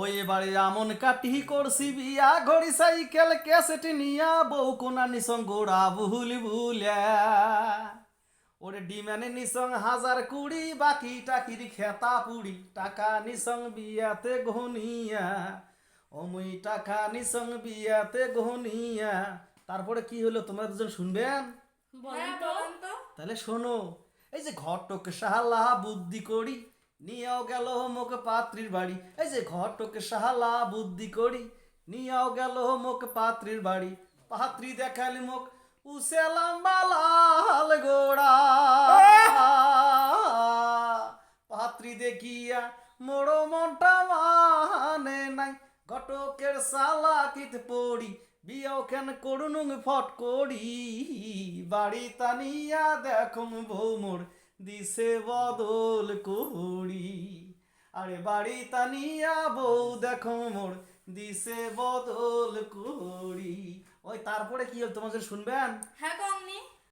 ওই এবারে আমন কাটি করছি বিয়া ঘড়ি সাইকেল ক্যাসেট নিয়া বউ কোনা নিসং গোড়া ভুল ভুলা ওরে ডিমানে নিসং হাজার কুড়ি বাকি টাকির খেতা পুড়ি টাকা নিসং বিয়াতে ঘনিয়া অমুই টাকা নিসং বিয়াতে ঘনিয়া। তারপরে কি হলো তোমরা দুজন শুনবেন? বলেন তো। তাহলে শোনো, এই যে ঘটক শালা বুদ্ধি করি নিয়েও গেল মুখ পাত্রীর বাড়ি। এই যে ঘটক শালা বুদ্ধি করি নিয়েও গেল মুখ পাত্রীর বাড়ি। পাত্রী দেখালি মুখ উসেলাম বালাল গোড়া। পাত্রী দেখিয়া মোড়ো মনটা মানে নাই, ঘটকের শালা কিত পড়ি বিয়াও কেন করুনুং ফট করি। বাড়ি তানিয়া দেখুন বউ মোর দিছে বদল করি। আরে বাড়ি তানিয়া বউ দেখো মোর দিছে বদল করি। ওই তারপরে কি হল তোমাদের শুনবেন? হ্যাঁ কমনি।